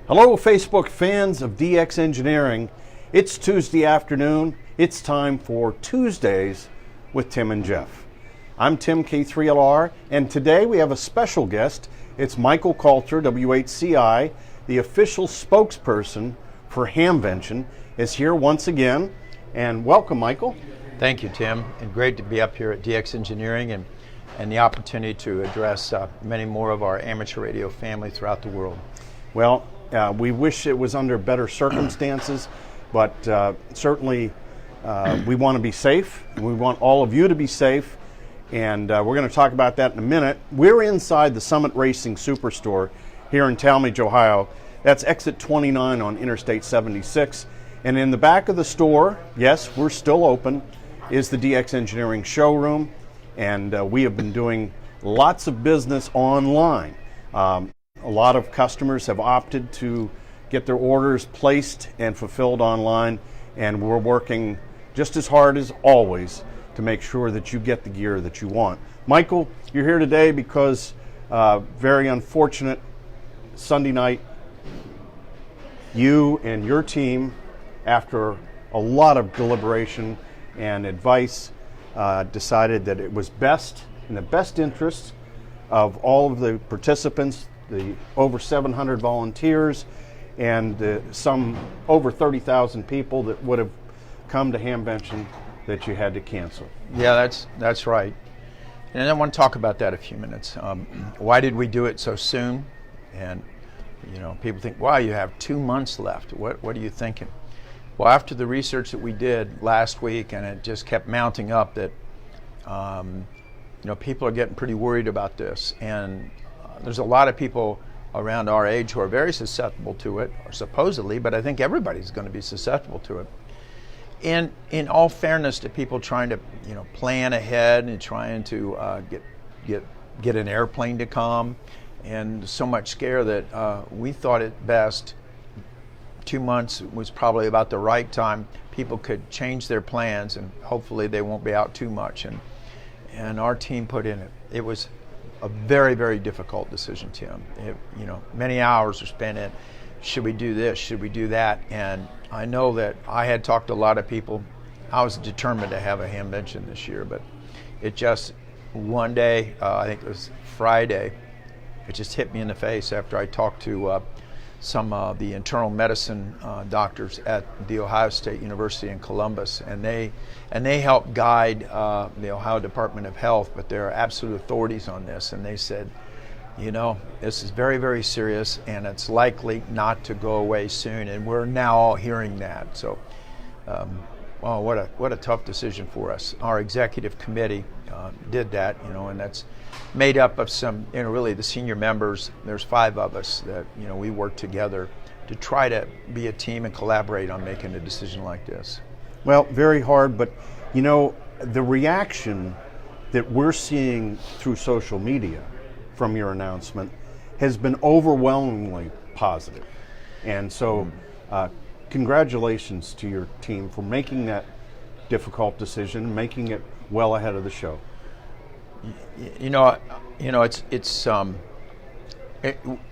Hello, Facebook fans of DX Engineering. It's Tuesday afternoon. It's time for Tuesdays with Tim and Jeff. I'm Tim K3LR, and today we have a special guest. It's Michael Kalter, WHCI, the official spokesperson for Hamvention, is here once again. And welcome, Michael. Thank you, Tim, and great to be up here at DX Engineering and the opportunity to address many more of our amateur radio family throughout the world. Well, we wish it was under better circumstances, but certainly we want to be safe. We want all of you to be safe, and we're going to talk about that in a minute. We're inside the Summit Racing Superstore here in Talmadge, Ohio. That's exit 29 on Interstate 76. And in the back of the store, yes, we're still open, is the DX Engineering showroom, and we have been doing lots of business online. A lot of customers have opted to get their orders placed and fulfilled online, and we're working just as hard as always to make sure that you get the gear that you want. Michael, you're here today because very unfortunate Sunday night, you and your team, after a lot of deliberation and advice, decided that it was best, in the best interest of all of the participants, the over 700 volunteers, and some over 30,000 people that would have come to Hamvention, that you had to cancel. Yeah, that's right. And I want to talk about that a few minutes. Why did we do it so soon? And people think, wow, you have 2 months left. What are you thinking? Well, after the research that we did last week, and it just kept mounting up, that people are getting pretty worried about this, and there's a lot of people around our age who are very susceptible to it, or supposedly, but I think everybody's going to be susceptible to it. And in all fairness to people trying to, plan ahead and trying to get an airplane to come, and so much scare that we thought it best. 2 months was probably about the right time. People could change their plans, and hopefully they won't be out too much. And our team put in it. It was a very, very difficult decision, Tim. Many hours were spent in, should we do this, should we do that? And I know that I had talked to a lot of people. I was determined to have a Hamvention this year, but it just, one day, I think it was Friday, it just hit me in the face after I talked to some of the internal medicine doctors at the Ohio State University in Columbus, and they help guide the Ohio Department of Health, but they're absolute authorities on this, and they said, this is very, very serious, and it's likely not to go away soon, and we're now all hearing that. So, what a tough decision for us. Our executive committee did that, and that's made up of some, really the senior members. There's 5 of us that, we work together to try to be a team and collaborate on making a decision like this. Well, very hard, but the reaction that we're seeing through social media from your announcement has been overwhelmingly positive. And so congratulations to your team for making that difficult decision, making it well ahead of the show.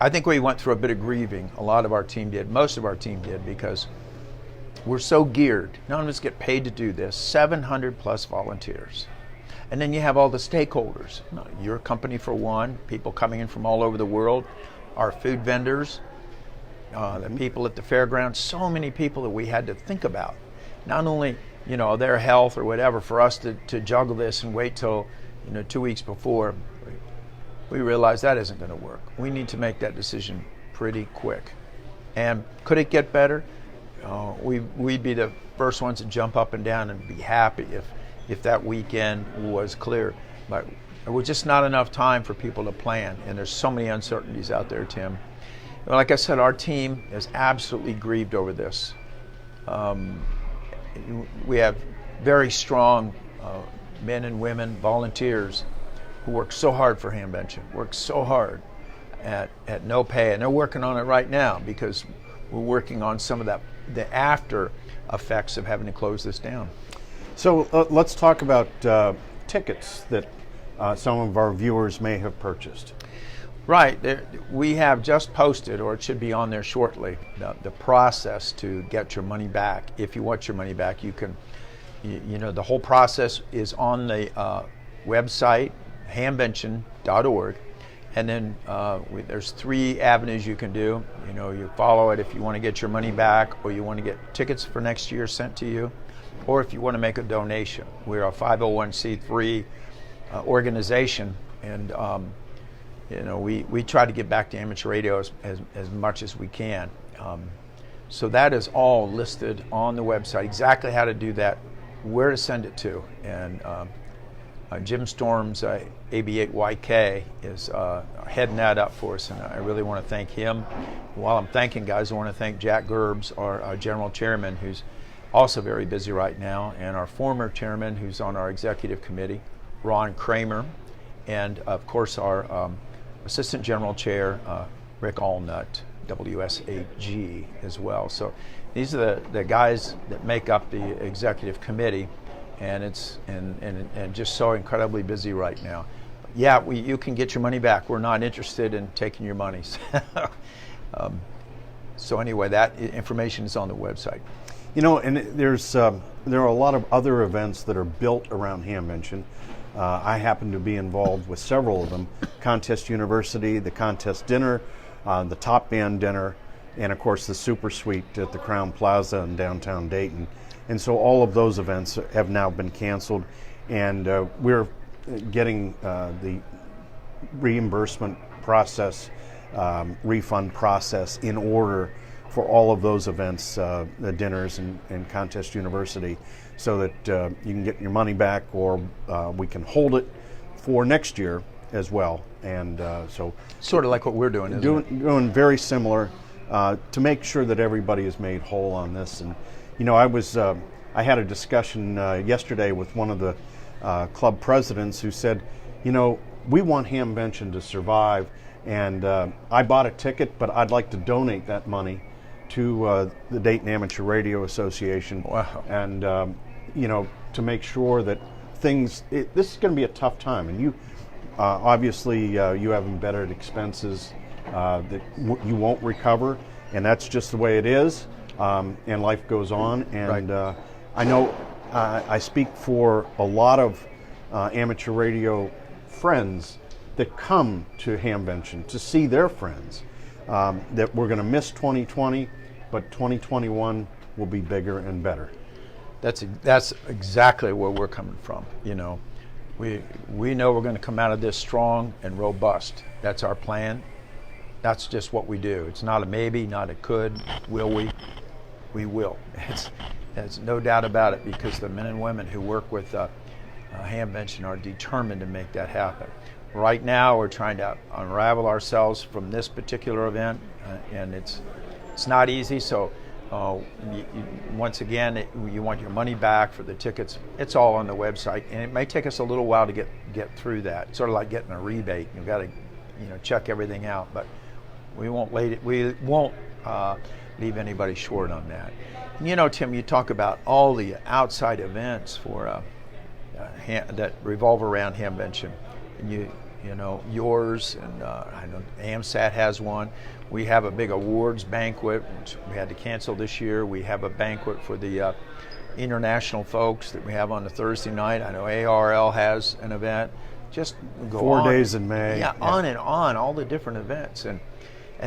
I think we went through a bit of grieving. A lot of our team did. Most of our team did, because we're so geared. None of us get paid to do this. 700 plus volunteers. And then you have all the stakeholders. Your company, for one, people coming in from all over the world, our food vendors, the people at the fairgrounds, so many people that we had to think about. Not only, their health or whatever, for us to juggle this and wait till 2 weeks before, we realized that isn't going to work. We need to make that decision pretty quick. And could it get better? We'd be the first ones to jump up and down and be happy if that weekend was clear. But there was just not enough time for people to plan, and there's so many uncertainties out there, Tim. Like I said, our team is absolutely grieved over this. We have very strong men and women, volunteers, who work so hard for Hamvention, work so hard at no pay, and they're working on it right now, because we're working on some of the after effects of having to close this down. So let's talk about tickets that some of our viewers may have purchased. Right. We have just posted, or it should be on there shortly, the process to get your money back. If you want your money back, you can, the whole process is on the website, hamvention.org. And then there's 3 avenues you can do. You follow it if you want to get your money back, or you want to get tickets for next year sent to you, or if you want to make a donation. We're a 501c3 organization, and we try to get back to amateur radio as much as we can. So that is all listed on the website, exactly how to do that, where to send it to. And Jim Storm's AB8YK is heading that up for us, and I really want to thank him. While I'm thanking guys, I want to thank Jack Gerbs, our general chairman, who's also very busy right now, and our former chairman, who's on our executive committee, Ron Kramer, and of course our assistant general chair, Rick Allnut, WSAG as well. So these are the guys that make up the executive committee, and it's and just so incredibly busy right now. Yeah, you can get your money back. We're not interested in taking your money. So anyway, that information is on the website. And there are a lot of other events that are built around Hamvention. I happen to be involved with several of them: Contest University, the Contest Dinner, the Top Band Dinner, and of course the Super Suite at the Crown Plaza in downtown Dayton. And so all of those events have now been canceled, and we're getting the reimbursement process, refund process in order for all of those events, the dinners and Contest University, so that you can get your money back, or we can hold it for next year as well. And so sort of like what we're doing, isn't it? Doing very similar to make sure that everybody is made whole on this. And I had a discussion yesterday with one of the club presidents who said, we want Hamvention to survive, and I bought a ticket, but I'd like to donate that money to the Dayton Amateur Radio Association. Wow. And to make sure that this is going to be a tough time, and you obviously you have embedded expenses that you won't recover, and that's just the way it is, and life goes on. And right. I know I speak for a lot of amateur radio friends that come to Hamvention to see their friends, that we're going to miss 2020, but 2021 will be bigger and better. That's exactly where we're coming from. We know we're going to come out of this strong and robust. That's our plan. That's just what we do. It's not a maybe, not a could. Will we? We will. There's no doubt about it, because the men and women who work with Hamvention are determined to make that happen. Right now, we're trying to unravel ourselves from this particular event, and it's not easy. So once again, you want your money back for the tickets. It's all on the website, and it may take us a little while to get through that. It's sort of like getting a rebate. You've got to check everything out, but we won't leave anybody short on that. Tim, you talk about all the outside events for that revolve around Hamvention, and yours, and I know AMSAT has one. We have a big awards banquet, which we had to cancel this year. We have a banquet for the international folks that we have on the Thursday night. I know ARL has an event. Just go 4 days in May. Yeah, on and on, all the different events. And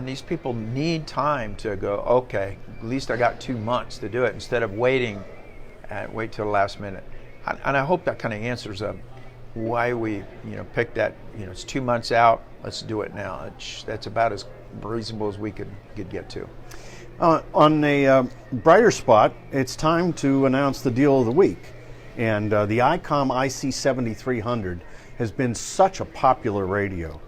these people need time to go, okay, at least I got 2 months to do it, instead of wait till the last minute. And I hope that kind of answers why we picked that. It's 2 months out, let's do it now. That's about as reasonable as we could get to. On a brighter spot, it's time to announce the deal of the week. And the ICOM IC7300 has been such a popular radio.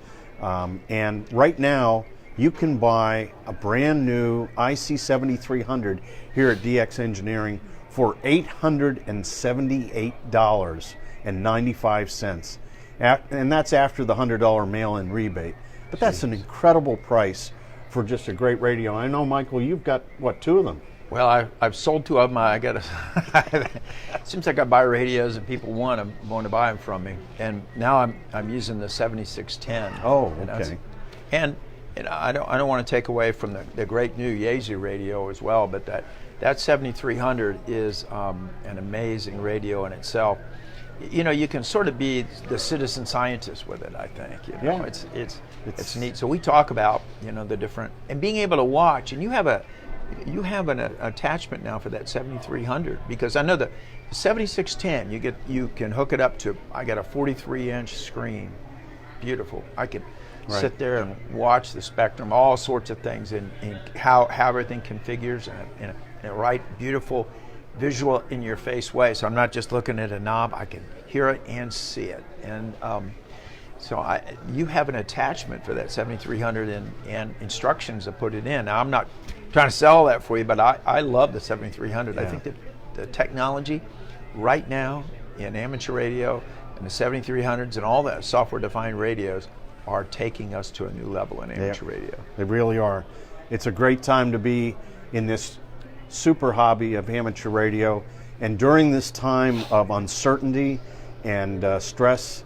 And right now, you can buy a brand new IC7300 here at DX Engineering for $878.95. And that's after the $100 mail-in rebate. But that's an incredible price for just a great radio. I know, Michael, you've got, what, 2 of them? Well, I've sold 2 of them. It seems like I buy radios and people want to buy them from me. And now I'm using the 7610. Oh, okay. And I don't want to take away from the great new Yaesu radio as well, but that 7300 is an amazing radio in itself. You know, you can sort of be the citizen scientist with it, I think. You know, Yeah. it's neat. So we talk about, you know, the different, and being able to watch, and you have an attachment now for that 7300, because I know the 7610 you can hook it up to. I got a 43-inch screen, beautiful. I could sit there and watch the spectrum, all sorts of things, and how everything configures in a right, beautiful, visual in your face way. So I'm not just looking at a knob, I can hear it and see it. And so you have an attachment for that 7300 and instructions to put it in. Now, I'm not trying to sell that for you, but I love the 7300. Yeah. I think that the technology right now in amateur radio and the 7300s and all the software-defined radios are taking us to a new level in amateur radio. They really are. It's a great time to be in this super hobby of amateur radio, and during this time of uncertainty and stress,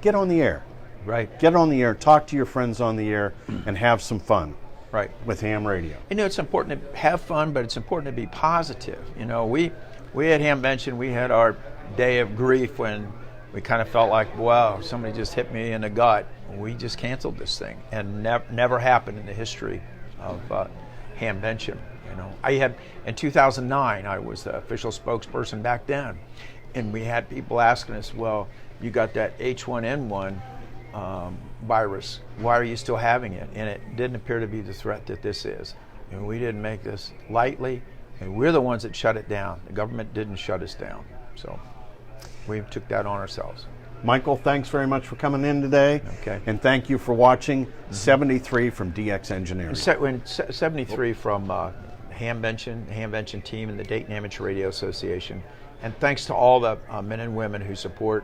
get on the air. Right. Get on the air, talk to your friends on the air, and have some fun. Right. With ham radio. You know, it's important to have fun, but it's important to be positive. You know, we at Hamvention, we had our day of grief when we kind of felt like, wow, somebody just hit me in the gut. We just canceled this thing, and never happened in the history of Hamvention. You know, in 2009, I was the official spokesperson back then, and we had people asking us, well, you got that H1N1 virus, why are you still having it? And it didn't appear to be the threat that this is. And we didn't make this lightly, and we're the ones that shut it down. The government didn't shut us down. So we took that on ourselves. Michael, thanks very much for coming in today. Okay. And thank you for watching 73 from DX Engineering. 73 from Hamvention team and the Dayton Amateur Radio Association. And thanks to all the men and women who support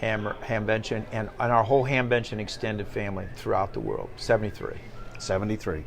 Hamvention and our whole Hamvention extended family throughout the world. 73. 73.